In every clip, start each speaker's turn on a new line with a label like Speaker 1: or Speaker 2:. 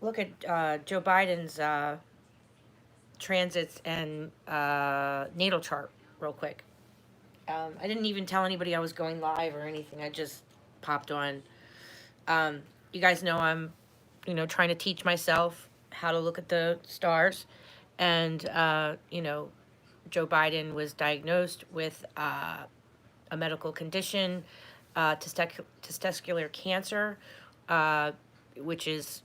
Speaker 1: look at Joe Biden's transits and natal chart real quick. I didn't even tell anybody I was going live or anything. I just popped on. You guys know I'm, trying to teach myself how to look at the stars. And, Joe Biden was diagnosed with a medical condition, testicular cancer, uh, which is,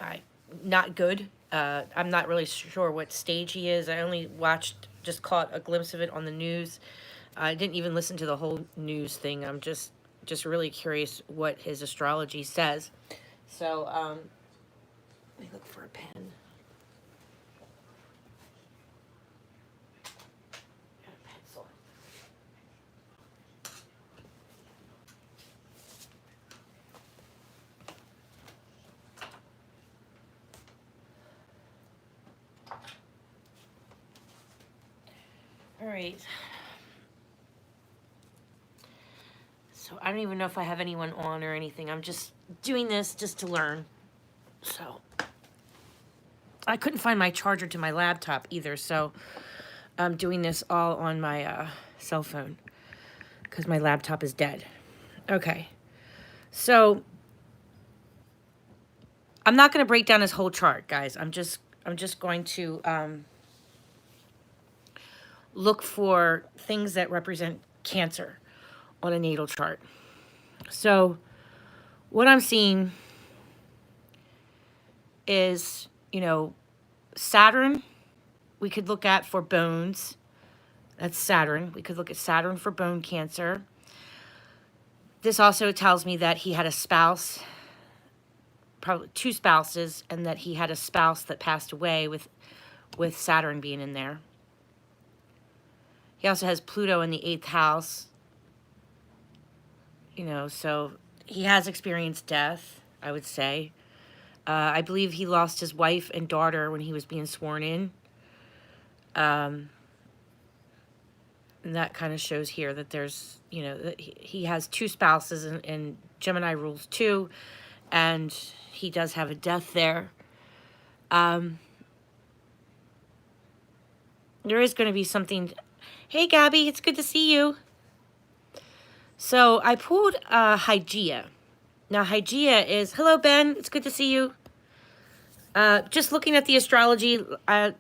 Speaker 1: I, not good. I'm not really sure what stage he is. I only just caught a glimpse of it on the news. I didn't even listen to the whole news thing. I'm just really curious what his astrology says. So, let me look for a pen. Got a pencil. All right. So I don't even know if I have anyone on or anything. I'm just doing this just to learn. So I couldn't find my charger to my laptop either. So I'm doing this all on my cell phone because my laptop is dead. Okay. So I'm not going to break down his whole chart, guys. I'm just going to look for things that represent Cancer on a natal chart. So what I'm seeing is, Saturn we could look at for bones. That's Saturn. We could look at Saturn for bone cancer. This also tells me that he had a spouse, probably two spouses, and that he had a spouse that passed away with Saturn being in there. He also has Pluto in the 8th house. So he has experienced death, I would say. I believe he lost his wife and daughter when he was being sworn in. And that kind of shows here that there's, that he has two spouses, and Gemini rules 2, and he does have a death there. There is going to be something. Hey, Gabby, it's good to see you. So I pulled Hygeia. Now, Hygeia is, hello, Ben, it's good to see you. Just looking at the astrology, I'm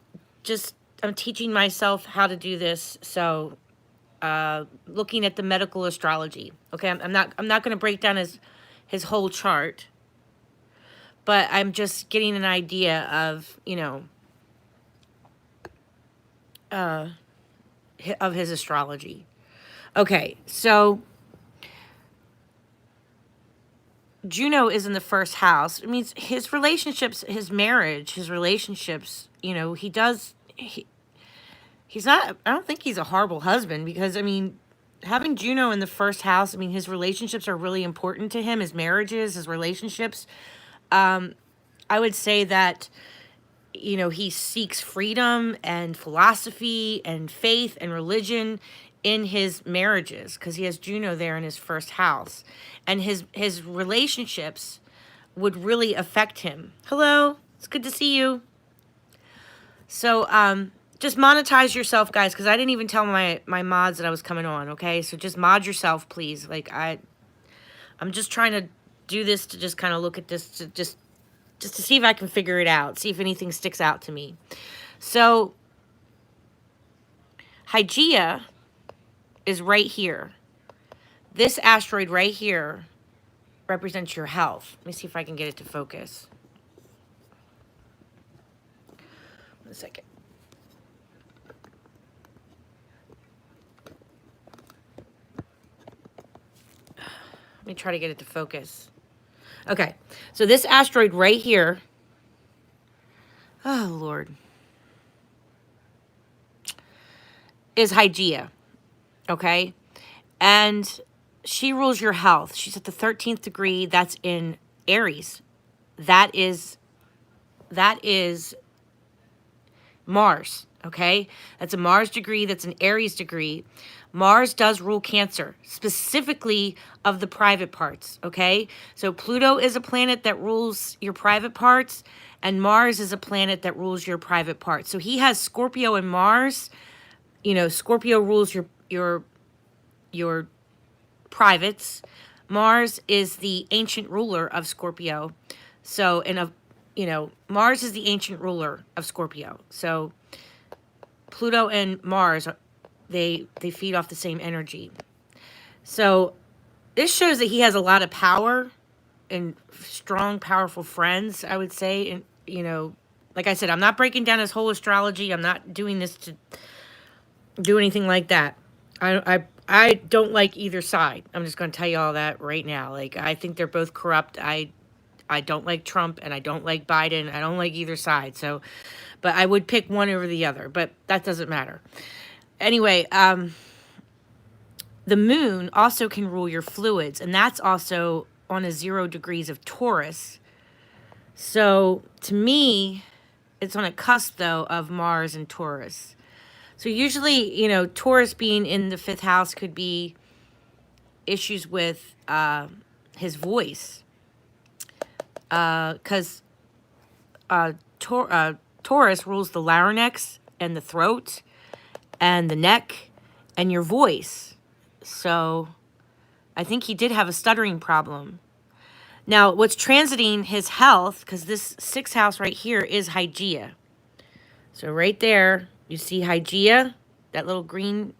Speaker 1: teaching myself how to do this. So looking at the medical astrology. Okay, I'm not going to break down his whole chart, but I'm just getting an idea of, of his astrology. Okay, so Juno is in the first house. It means his relationships, his marriage, his relationships, he's not, I don't think he's a horrible husband, because, having Juno in the first house, his relationships are really important to him, his marriages, his relationships. I would say that, he seeks freedom and philosophy and faith and religion in his marriages, because he has Juno there in his first house. And his relationships would really affect him. Hello, it's good to see you. So, just monetize yourself, guys, because I didn't even tell my mods that I was coming on, okay? So just mod yourself, please. Like, I'm just trying to do this to just kind of look at this to just to see if I can figure it out, see if anything sticks out to me. So, Hygeia is right here. This asteroid right here represents your health. Let me see if I can get it to focus. 1 second. Let me try to get it to focus. Okay, so this asteroid right here, oh Lord, is Hygeia, okay? And she rules your health. She's at the 13th degree. That's in Aries. That is Mars, okay? That's a Mars degree. That's an Aries degree. Mars does rule Cancer, specifically of the private parts, okay? So Pluto is a planet that rules your private parts, and Mars is a planet that rules your private parts. So he has Scorpio and Mars. You know, Scorpio rules your privates. Mars is the ancient ruler of Scorpio. So, Mars is the ancient ruler of Scorpio. So Pluto and Mars, they feed off the same energy. So this shows that he has a lot of power and strong, powerful friends, I would say. And, like I said, I'm not breaking down his whole astrology. I'm not doing this to do anything like that. I don't like either side. I'm just going to tell you all that right now. Like, I think they're both corrupt. I don't like Trump and I don't like Biden. I don't like either side. So, but I would pick one over the other, but that doesn't matter. Anyway, the moon also can rule your fluids, and that's also on a 0 degrees of Taurus. So to me, it's on a cusp though of Mars and Taurus. So usually, Taurus being in the 5th house could be issues with his voice. Because Taurus rules the larynx and the throat and the neck and your voice. So I think he did have a stuttering problem. Now, what's transiting his health, because this 6th house right here is Hygeia. So right there, you see Hygeia, that little green.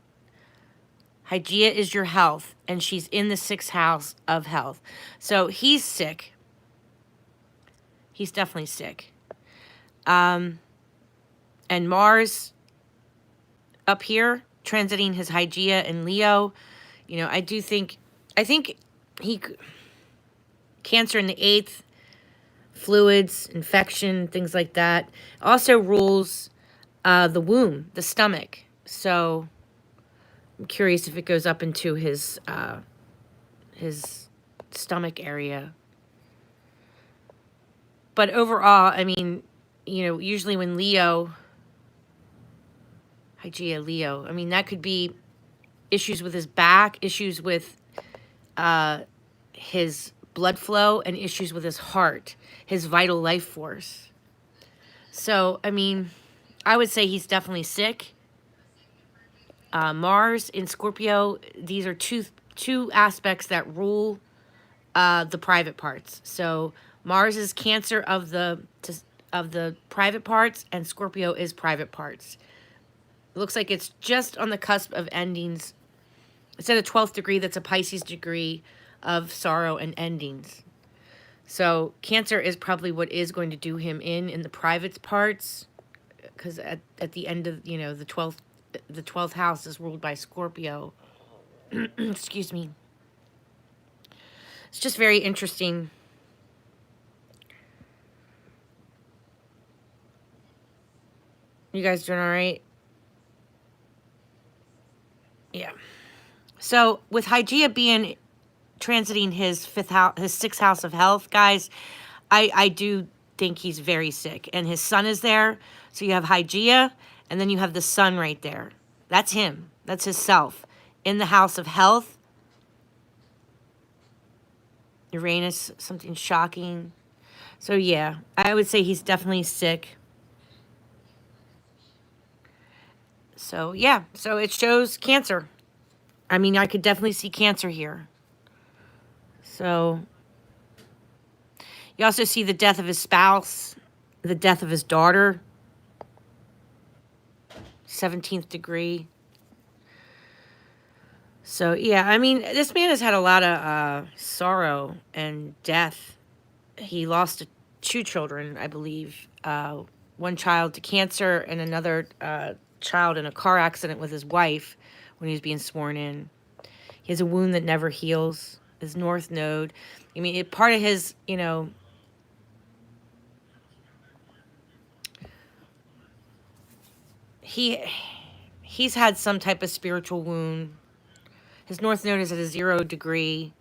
Speaker 1: Hygeia is your health, and she's in the 6th house of health. So he's sick. He's definitely sick. And Mars up here, transiting his Hygeia in Leo. I think Cancer in the 8th, fluids, infection, things like that. Also rules the womb, the stomach. So I'm curious if it goes up into his stomach area. But overall, I mean, usually when Hygeia Leo, I mean, that could be issues with his back, issues with his blood flow, and issues with his heart, his vital life force. So, I mean, I would say he's definitely sick. Mars in Scorpio, these are two aspects that rule the private parts. So Mars is Cancer of the private parts, and Scorpio is private parts. It looks like it's just on the cusp of endings. It's at a 12th degree. That's a Pisces degree of sorrow and endings. So Cancer is probably what is going to do him in the private parts, because at the end of the 12th house is ruled by Scorpio. Excuse me. It's just very interesting. You guys doing all right? Yeah. So with Hygeia being transiting his 6th house of health, guys, I do think he's very sick. And his sun is there. So you have Hygeia, and then you have the sun right there. That's him. That's his self. In the house of health. Uranus, something shocking. So yeah, I would say he's definitely sick. So yeah, so it shows Cancer. I mean, I could definitely see Cancer here. So you also see the death of his spouse, the death of his daughter, 17th degree. So yeah, I mean, this man has had a lot of sorrow and death. He lost 2 children, I believe. One child to cancer and another child in a car accident with his wife when he was being sworn in. He has a wound that never heals, his north node. I mean, part of his, he's had some type of spiritual wound. His north node is at a 0 degree.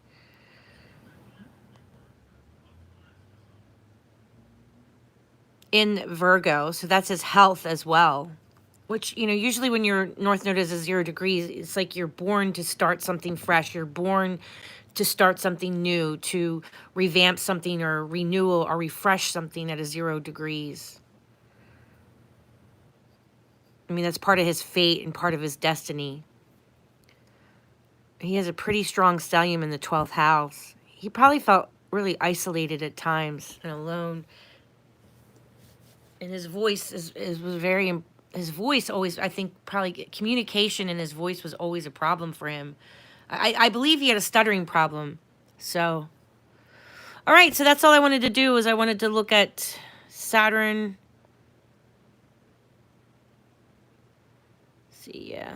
Speaker 1: In Virgo, so that's his health as well. which, you know, usually when your North Node is a 0 degrees, it's like you're born to start something fresh. You're born to start something new, to revamp something or renewal or refresh something at a 0 degrees. I mean, that's part of his fate and part of his destiny. He has a pretty strong stellium in the 12th house. He probably felt really isolated at times and alone. And his voice was very, his voice always, I think, probably communication in his voice was always a problem for him. I believe he had a stuttering problem. So, all right, so that's all I wanted to do is I wanted to look at Saturn. Let's see, yeah.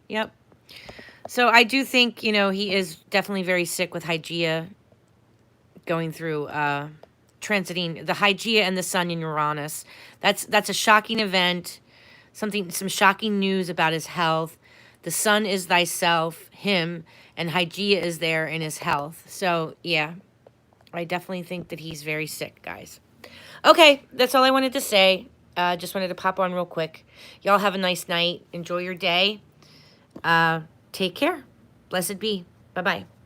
Speaker 1: Yep. So I do think, you know, he is definitely very sick with Hygeia going through, transiting the Hygeia and the Sun in Uranus. That's a shocking event, some shocking news about his health. The Sun is thyself, him, and Hygeia is there in his health. So, yeah, I definitely think that he's very sick, guys. Okay, that's all I wanted to say. Just wanted to pop on real quick. Y'all have a nice night. Enjoy your day. Take care. Blessed be. Bye-bye.